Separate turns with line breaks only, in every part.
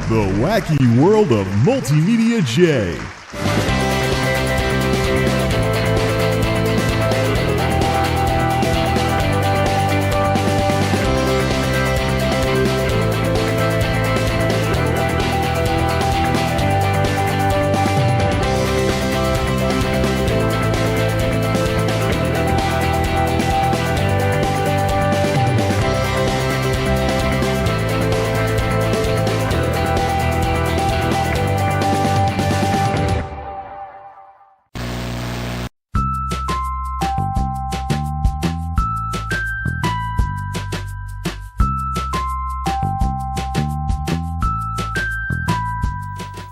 The wacky world of MultimediaJay.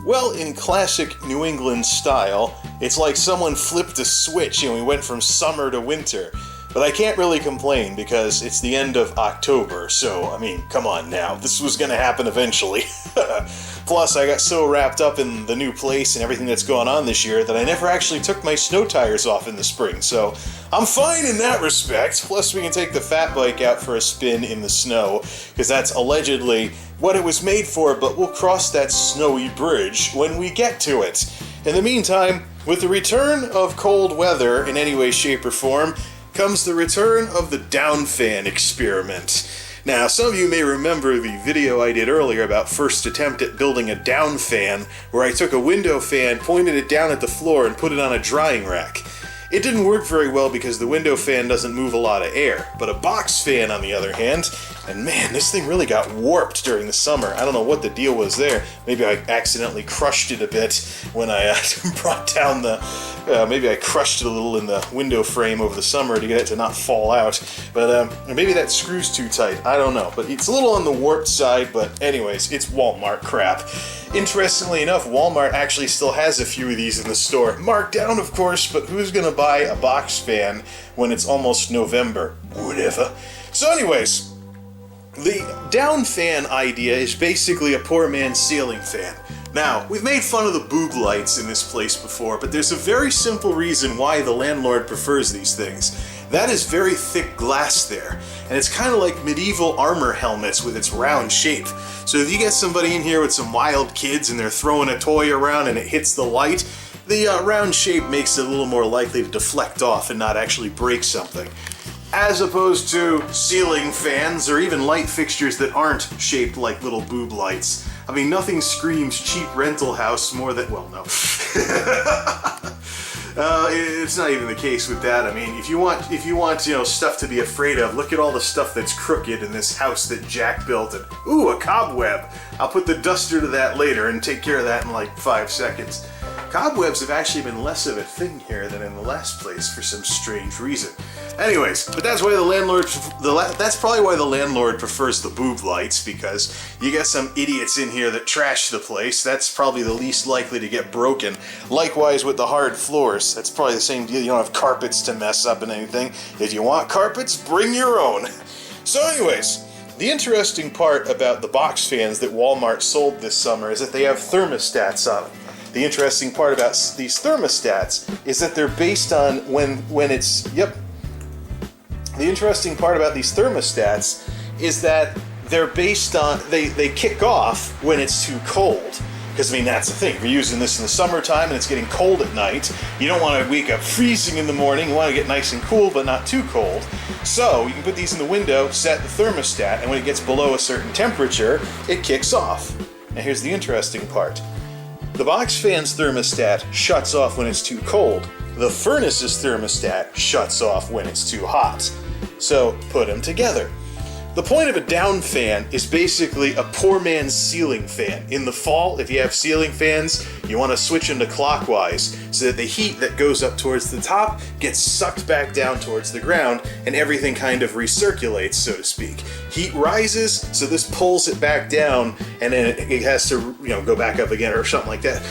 Well, in classic New England style, it's like someone flipped a switch and we went from summer to winter. But I can't really complain because it's the end of October, so, I mean, come on now. This was gonna happen eventually. Plus, I got so wrapped up in the new place and everything that's going on this year that I never actually took my snow tires off in the spring, so I'm fine in that respect. Plus, we can take the fat bike out for a spin in the snow, because that's allegedly what it was made for, but we'll cross that snowy bridge when we get to it. In the meantime, with the return of cold weather in any way, shape, or form, comes the return of the Downfan experiment. Now, some of you may remember the video I did earlier about first attempt at building a Downfan, where I took a window fan, pointed it down at the floor, and put it on a drying rack. It didn't work very well because the window fan doesn't move a lot of air, but a box fan, on the other hand, and man, this thing really got warped during the summer. I don't know what the deal was there. Maybe I accidentally crushed it a bit when I brought down the... maybe I crushed it a little in the window frame over the summer to get it to not fall out. But maybe that screw's too tight. I don't know. But it's a little on the warped side, but anyways, it's Walmart crap. Interestingly enough, Walmart actually still has a few of these in the store. Marked down, of course, but who's going to buy a box fan when it's almost November? Whatever. So anyways, the Downfan idea is basically a poor man's ceiling fan. Now, we've made fun of the boob lights in this place before, but there's a very simple reason why the landlord prefers these things. That is very thick glass there, and it's kind of like medieval armor helmets with its round shape. So if you get somebody in here with some wild kids and they're throwing a toy around and it hits the light, the round shape makes it a little more likely to deflect off and not actually break something. As opposed to ceiling fans or even light fixtures that aren't shaped like little boob lights. I mean, nothing screams cheap rental house more than... well, no. It's not even the case with that. I mean, if you want, stuff to be afraid of, look at all the stuff that's crooked in this house that Jack built. And, ooh, a cobweb. I'll put the duster to that later and take care of that in like 5 seconds. Cobwebs have actually been less of a thing here than in the last place for some strange reason. Anyways, but that's why that's probably why the landlord prefers the boob lights, because you get some idiots in here that trash the place. That's probably the least likely to get broken. Likewise with the hard floors. That's probably the same deal. You don't have carpets to mess up and anything. If you want carpets, bring your own. So anyways, the interesting part about the box fans that Walmart sold this summer is that they have thermostats on them. The interesting part about these thermostats is that they're based on when it's... Yep. The interesting part about these thermostats is that they're based on... They kick off when it's too cold. Because, I mean, that's the thing. If you're using this in the summertime and it's getting cold at night, you don't want to wake up freezing in the morning. You want to get nice and cool, but not too cold. So, you can put these in the window, set the thermostat, and when it gets below a certain temperature, it kicks off. Now, here's the interesting part. The box fan's thermostat shuts off when it's too cold. The furnace's thermostat shuts off when it's too hot. So, put them together. The point of a down fan is basically a poor man's ceiling fan. In the fall, if you have ceiling fans, you want to switch them to clockwise so that the heat that goes up towards the top gets sucked back down towards the ground and everything kind of recirculates, so to speak. Heat rises, so this pulls it back down and then it has to, go back up again or something like that.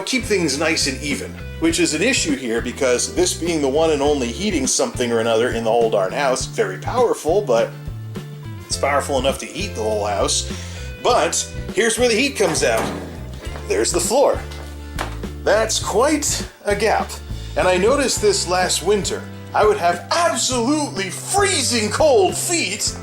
Keep things nice and even, which is an issue here because this being the one and only heating something or another in the whole darn house, very powerful, but it's powerful enough to heat the whole house. But here's where the heat comes out. There's the floor. That's quite a gap. And I noticed this last winter. I would have absolutely freezing cold feet,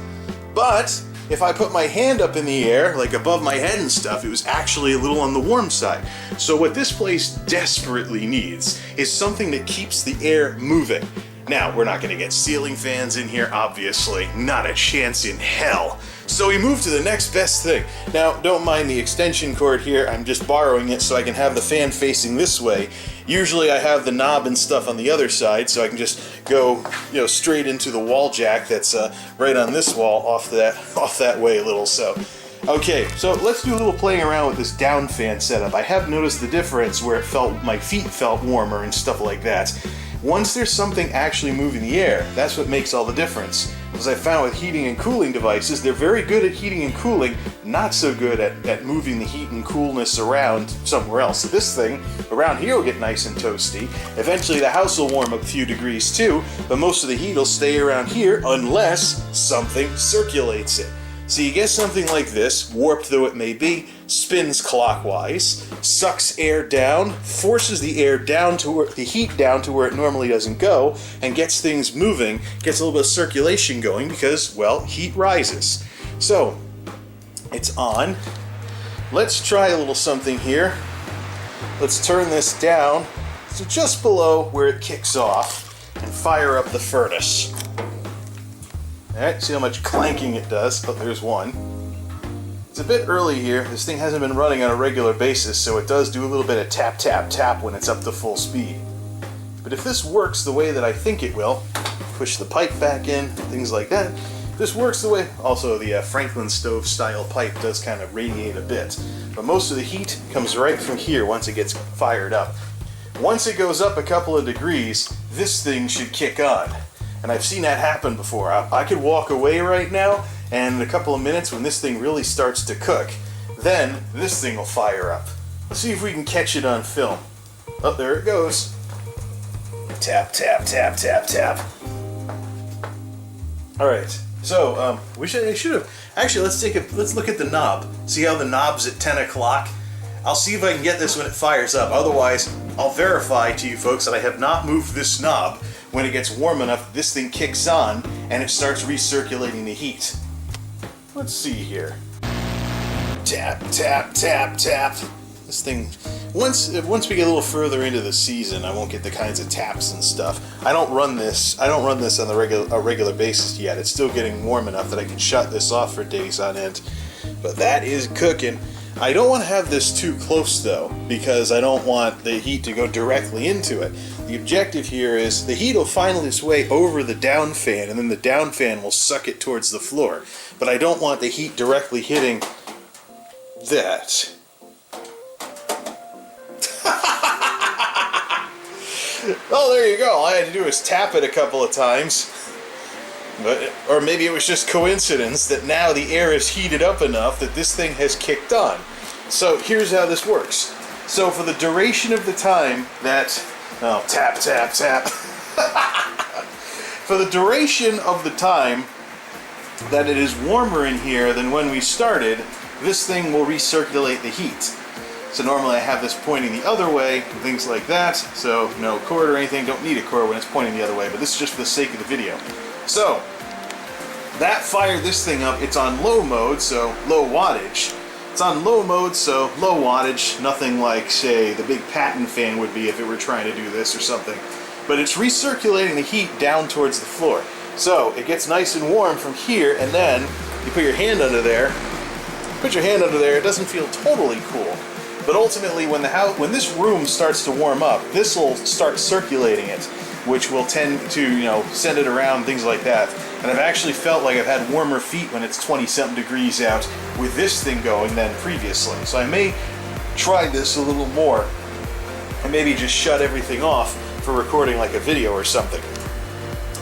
but if I put my hand up in the air, like above my head and stuff, it was actually a little on the warm side. So what this place desperately needs is something that keeps the air moving. Now, we're not going to get ceiling fans in here, obviously. Not a chance in hell. So we move to the next best thing. Now, don't mind the extension cord here. I'm just borrowing it so I can have the fan facing this way. Usually I have the knob and stuff on the other side, so I can just go, straight into the wall jack that's right on this wall, off that way a little. So, okay, so let's do a little playing around with this Downfan setup. I have noticed the difference where my feet felt warmer and stuff like that. Once there's something actually moving the air, that's what makes all the difference. As I found with heating and cooling devices, they're very good at heating and cooling, not so good at moving the heat and coolness around somewhere else. So this thing, around here will get nice and toasty. Eventually the house will warm up a few degrees too, but most of the heat will stay around here unless something circulates it. So you get something like this, warped though it may be, spins clockwise, sucks air down, forces the air down to the heat down to where it normally doesn't go, and gets things moving, gets a little bit of circulation going because, well, heat rises. So, it's on. Let's try a little something here. Let's turn this down to just below where it kicks off and fire up the furnace. Alright, see how much clanking it does? Oh, there's one. It's a bit early here. This thing hasn't been running on a regular basis, so it does do a little bit of tap, tap, tap when it's up to full speed. But if this works the way that I think it will, push the pipe back in, things like that. If this works the way... Also, the Franklin stove style pipe does kind of radiate a bit. But most of the heat comes right from here once it gets fired up. Once it goes up a couple of degrees, this thing should kick on. And I've seen that happen before. I could walk away right now, and in a couple of minutes when this thing really starts to cook, then this thing will fire up. Let's see if we can catch it on film. Oh, there it goes. Tap, tap, tap, tap, tap. Alright, so, I should have... Actually, let's look at the knob. See how the knob's at 10 o'clock? I'll see if I can get this when it fires up. Otherwise, I'll verify to you folks that I have not moved this knob. When it gets warm enough, this thing kicks on and it starts recirculating the heat. Let's see here. Tap, tap, tap, tap. This thing, once we get a little further into the season, I won't get the kinds of taps and stuff. I don't run this on a regular basis yet. It's still getting warm enough that I can shut this off for days on end. But that is cooking. I don't want to have this too close though, because I don't want the heat to go directly into it. The objective here is the heat will find its way over the down fan, and then the down fan will suck it towards the floor. But I don't want the heat directly hitting that. Oh, there you go. All I had to do was tap it a couple of times. Or maybe it was just coincidence that now the air is heated up enough that this thing has kicked on. So here's how this works. So for the duration of the time that... Oh, tap, tap, tap. For the duration of the time that it is warmer in here than when we started, this thing will recirculate the heat. So normally I have this pointing the other way, things like that. So no cord or anything, don't need a cord when it's pointing the other way, but this is just for the sake of the video. So, that fired this thing up. It's on low mode, so low wattage. It's on low mode, so low wattage, nothing like, say, the big patent fan would be if it were trying to do this or something. But it's recirculating the heat down towards the floor. So, it gets nice and warm from here, and then you put your hand under there. It doesn't feel totally cool. But ultimately, when this room starts to warm up, this will start circulating it, which will tend to, send it around, things like that. And I've actually felt like I've had warmer feet when it's 20-something degrees out with this thing going than previously. So I may try this a little more and maybe just shut everything off for recording like a video or something.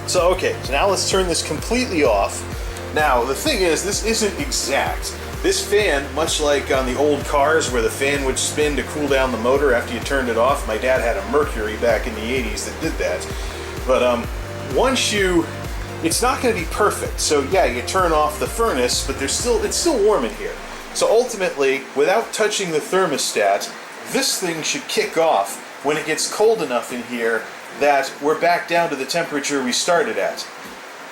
So okay, so now let's turn this completely off. Now, the thing is, this isn't exact. This fan, much like on the old cars where the fan would spin to cool down the motor after you turned it off, my dad had a Mercury back in the 80s that did that. But it's not going to be perfect. So yeah, you turn off the furnace, but it's still warm in here. So ultimately, without touching the thermostat, this thing should kick off when it gets cold enough in here that we're back down to the temperature we started at.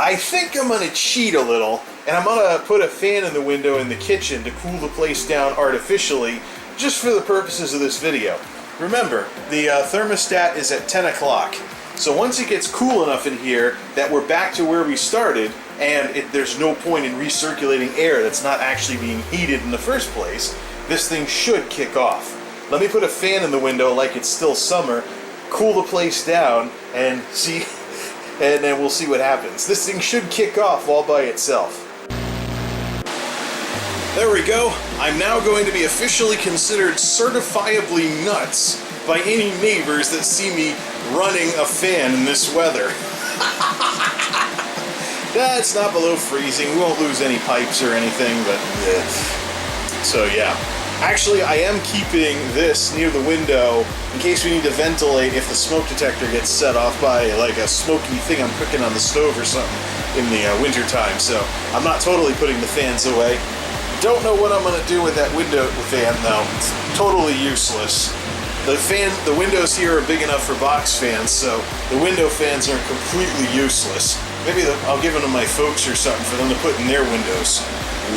I think I'm going to cheat a little, and I'm going to put a fan in the window in the kitchen to cool the place down artificially, just for the purposes of this video. Remember, the thermostat is at 10 o'clock, so once it gets cool enough in here that we're back to where we started, and there's no point in recirculating air that's not actually being heated in the first place, this thing should kick off. Let me put a fan in the window like it's still summer, cool the place down, and see, and then we'll see what happens. This thing should kick off all by itself. There we go. I'm now going to be officially considered certifiably nuts by any neighbors that see me running a fan in this weather. It's not below freezing. We won't lose any pipes or anything, but so yeah. Actually, I am keeping this near the window in case we need to ventilate if the smoke detector gets set off by like a smoky thing I'm cooking on the stove or something in the winter time. So I'm not totally putting the fans away. Don't know what I'm going to do with that window fan though. It's totally useless. The windows here are big enough for box fans, so the window fans are completely useless. Maybe I'll give them to my folks or something for them to put in their windows.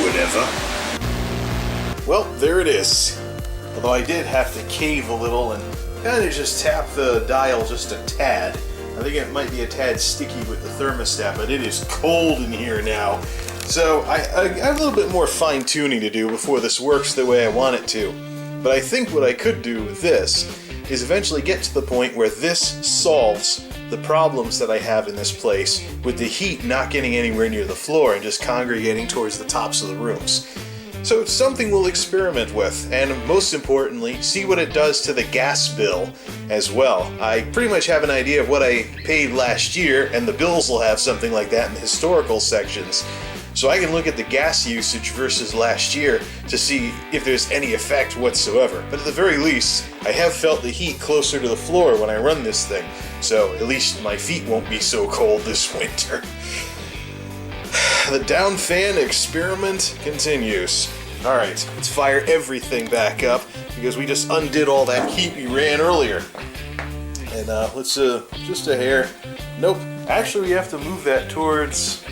Whatever. Well, there it is. Although I did have to cave a little and kind of just tap the dial just a tad. I think it might be a tad sticky with the thermostat, but it is cold in here now. So I have a little bit more fine-tuning to do before this works the way I want it to. But I think what I could do with this is eventually get to the point where this solves the problems that I have in this place with the heat not getting anywhere near the floor and just congregating towards the tops of the rooms. So it's something we'll experiment with, and most importantly, see what it does to the gas bill as well. I pretty much have an idea of what I paid last year, and the bills will have something like that in the historical sections. So I can look at the gas usage versus last year to see if there's any effect whatsoever. But at the very least, I have felt the heat closer to the floor when I run this thing, so at least my feet won't be so cold this winter. The Downfan experiment continues. Alright, let's fire everything back up because we just undid all that heat we ran earlier. And let's, just a hair. Nope, actually we have to move that towards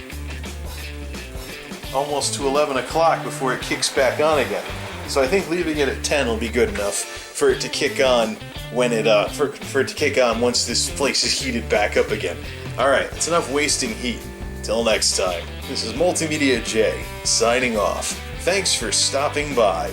almost to 11 o'clock before it kicks back on again. So I think leaving it at 10 will be good enough for it to kick on when it, for it to kick on once this place is heated back up again. Alright, that's enough wasting heat. Till next time, this is MultimediaJay signing off. Thanks for stopping by.